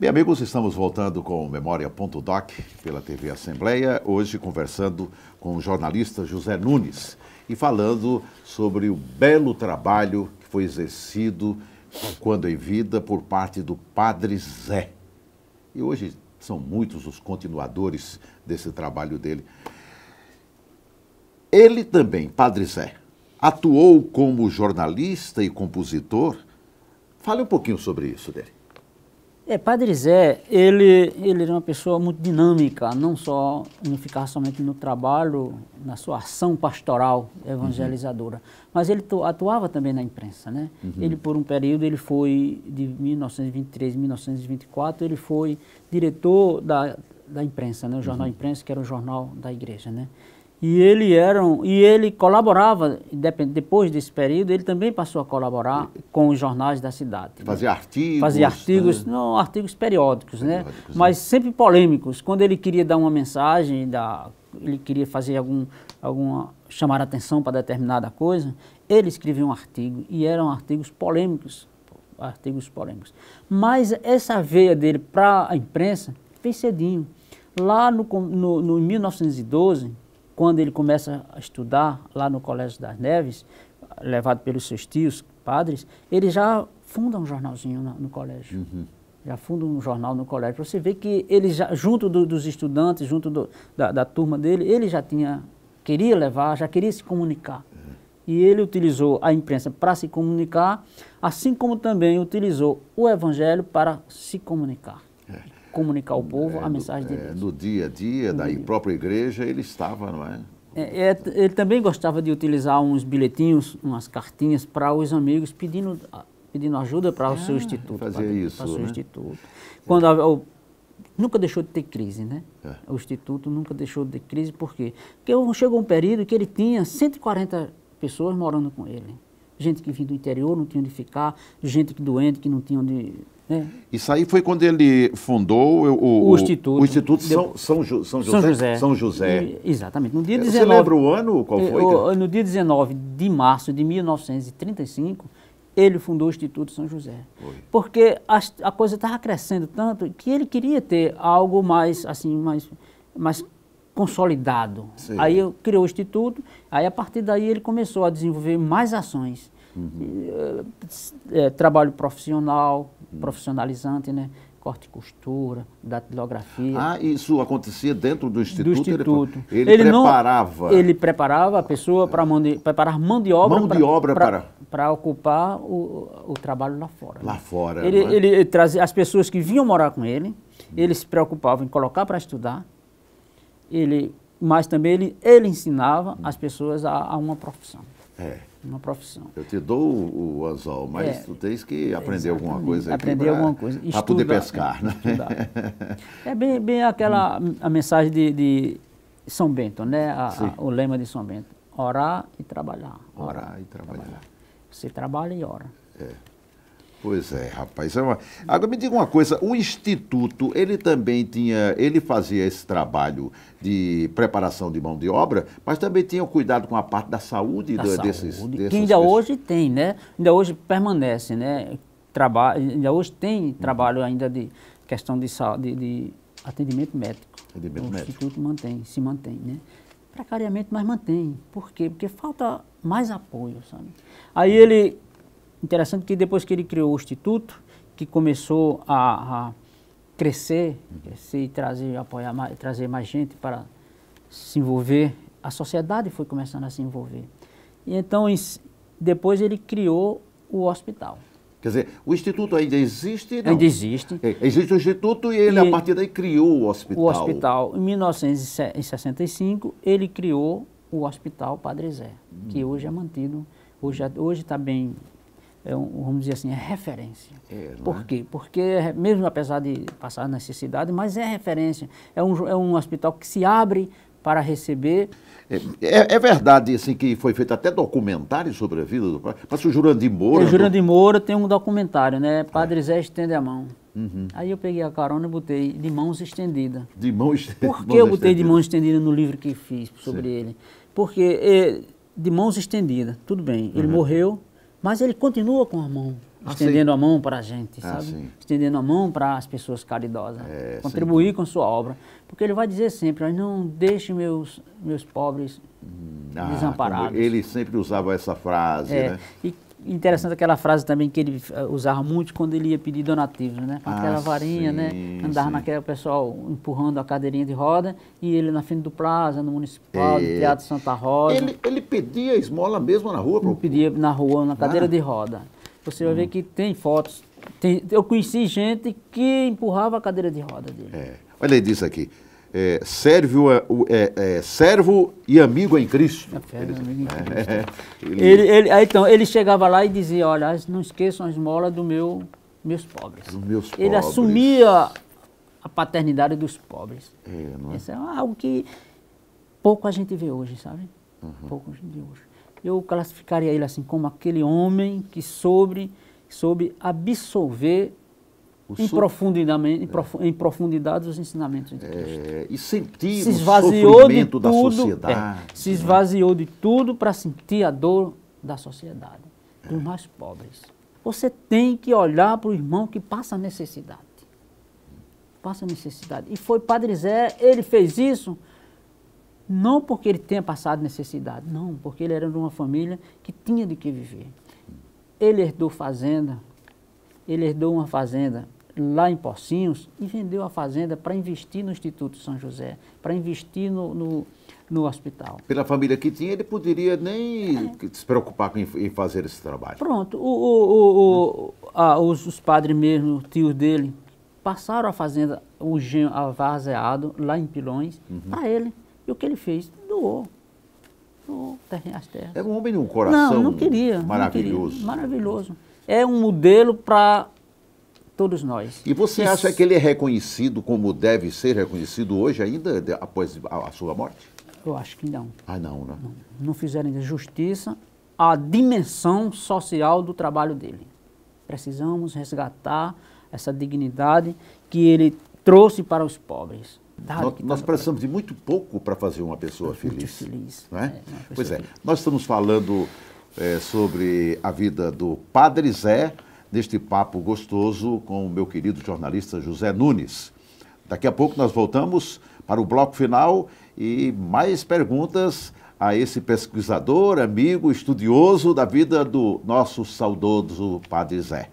Bem, amigos, estamos voltando com o Memória.doc pela TV Assembleia, hoje conversando com o jornalista José Nunes e falando sobre o belo trabalho que foi exercido quando em vida por parte do Padre Zé. E hoje são muitos os continuadores desse trabalho dele. Ele também, Padre Zé, atuou como jornalista e compositor. Fale um pouquinho sobre isso dele. Padre Zé, ele era uma pessoa muito dinâmica, não ficava somente no trabalho, na sua ação pastoral evangelizadora, mas ele atuava também na imprensa, né? Ele, por um período, ele foi, de 1923 a 1924, ele foi diretor da imprensa, né? O Jornal Imprensa, que era o jornal da igreja, né? E ele colaborava, depois desse período, ele também passou a colaborar com os jornais da cidade. Fazia artigos? Fazia artigos, né? Não, artigos periódicos, né? Mas sempre polêmicos. Quando ele queria dar uma mensagem, ele queria fazer chamar a atenção para determinada coisa, ele escrevia um artigo, e eram artigos polêmicos. Mas essa veia dele para a imprensa fez cedinho. Lá no 1912, quando ele começa a estudar lá no Colégio das Neves, levado pelos seus tios, padres, ele já funda um jornalzinho no colégio. Já funda um jornal no colégio. Para você ver que ele, junto dos estudantes, junto da turma dele, ele já queria levar, já queria se comunicar. E ele utilizou a imprensa para se comunicar, assim como também utilizou o evangelho para se comunicar. Comunicar ao povo a mensagem de Deus. No dia a dia da própria igreja ele estava, não é? Ele também gostava de utilizar uns bilhetinhos, umas cartinhas para os amigos pedindo ajuda para o seu instituto. Fazia isso, para o seu né? instituto. Nunca deixou de ter crise, né? O instituto nunca deixou de ter crise, por quê? Porque chegou um período que ele tinha 140 pessoas morando com ele. Gente que vinha do interior, não tinha onde ficar, gente doente, que não tinha onde... Isso aí foi quando ele fundou o Instituto São José. São José. Exatamente. No dia 19, você lembra o ano? Qual foi? No dia 19 de março de 1935, ele fundou o Instituto São José. Porque a coisa estava crescendo tanto que ele queria ter algo mais consolidado. Sim. Aí criou o Instituto, aí a partir daí ele começou a desenvolver mais ações. Trabalho profissional, profissionalizante, né? Corte e costura, datilografia. Isso acontecia dentro do Instituto? Do Instituto. Ele preparava a pessoa para preparar mão de obra, para ocupar o trabalho lá fora. Lá fora. Ele trazia as pessoas que vinham morar com ele, ele se preocupava em colocar para estudar, mas também ele ensinava as pessoas a uma profissão. Uma profissão. Eu te dou o anzol, mas tu tens que aprender alguma coisa aqui para poder pescar, né? É bem a mensagem de São Bento, né? O lema de São Bento: orar e trabalhar. Orar e trabalhar. Você trabalha e ora. Pois é, rapaz. Agora me diga uma coisa, o Instituto, ele fazia esse trabalho de preparação de mão de obra, mas também tinha cuidado com a parte da saúde desses que ainda hoje tem, né? Ainda hoje permanece, né? Ainda hoje tem trabalho ainda de questão de atendimento médico. O Instituto se mantém, né? Precariamente, mas mantém. Por quê? Porque falta mais apoio, sabe? Aí interessante que depois que ele criou o Instituto, que começou a crescer e trazer mais gente para se envolver, a sociedade foi começando a se envolver. E então, depois ele criou o hospital. Quer dizer, o Instituto ainda existe? Não? Ainda existe. Existe o Instituto e ele, a partir daí, criou o hospital. O hospital. Em 1965, ele criou o Hospital Padre Zé, que hoje é mantido, hoje está bem... vamos dizer assim, é referência. Por quê? Porque, mesmo apesar de passar necessidade, mas é referência. É um hospital que se abre para receber... É verdade, assim, que foi feito até documentário sobre a vida do padre? Mas o Jurandir Moura... O Jurandir Moura tem um documentário, né? Padre Zé estende a mão. Aí eu peguei a carona e botei de mãos estendidas. De mãos estendidas. Por que eu botei de mãos estendidas no livro que fiz sobre ele? Porque de mãos estendidas, tudo bem, ele morreu, mas ele continua com a mão estendendo a mão para a gente, sabe? Sim. Estendendo a mão para as pessoas caridosas, contribuir com sua obra. Porque ele vai dizer sempre, "Mas não deixe meus pobres desamparados." Ele sempre usava essa frase, né? E interessante aquela frase também que ele usava muito quando ele ia pedir donativos, né? Com aquela varinha, sim, né? Andava naquele pessoal empurrando a cadeirinha de roda e ele na frente do Plaza, no Municipal, do Teatro Santa Rosa. Ele pedia esmola mesmo na rua? Não pedia na rua, na cadeira de roda. Você vai ver que tem fotos. Eu conheci gente que empurrava a cadeira de roda dele. Olha, ele diz aqui, servo e amigo em Cristo. Então, ele chegava lá e dizia, olha, não esqueçam a esmola meus pobres. Ele assumia a paternidade dos pobres. Isso é algo que pouco a gente vê hoje, sabe? Pouco a gente vê hoje. Eu classificaria ele assim como aquele homem que soube absorver em profundidade os ensinamentos de Cristo. E sentir se o esvaziou sofrimento da sociedade. Se esvaziou de tudo para sentir a dor da sociedade, dos mais pobres. Você tem que olhar para o irmão que passa necessidade. Passa necessidade. E foi Padre Zé, ele fez isso não porque ele tenha passado necessidade, não, porque ele era de uma família que tinha de que viver. Ele herdou uma fazenda lá em Pocinhos e vendeu a fazenda para investir no Instituto São José, para investir no hospital. Pela família que tinha, ele poderia nem se preocupar em fazer esse trabalho. Pronto, os padres mesmo, tios dele, passaram a fazenda, a Varzeado, lá em Pilões, para ele. E o que ele fez? Doou as terras. Era um homem de um coração não queria, maravilhoso. Não queria, maravilhoso. É um modelo para todos nós. E você acha que ele é reconhecido como deve ser reconhecido hoje ainda, após a sua morte? Eu acho que não. Não, né? Não fizeram ainda justiça à dimensão social do trabalho dele. Precisamos resgatar essa dignidade que ele trouxe para os pobres. Nós precisamos de muito pouco para fazer uma pessoa feliz. Muito feliz. Não é? Pois é, nós estamos falando sobre a vida do Padre Zé, neste papo gostoso com o meu querido jornalista José Nunes. Daqui a pouco nós voltamos para o bloco final e mais perguntas a esse pesquisador, amigo, estudioso da vida do nosso saudoso Padre Zé.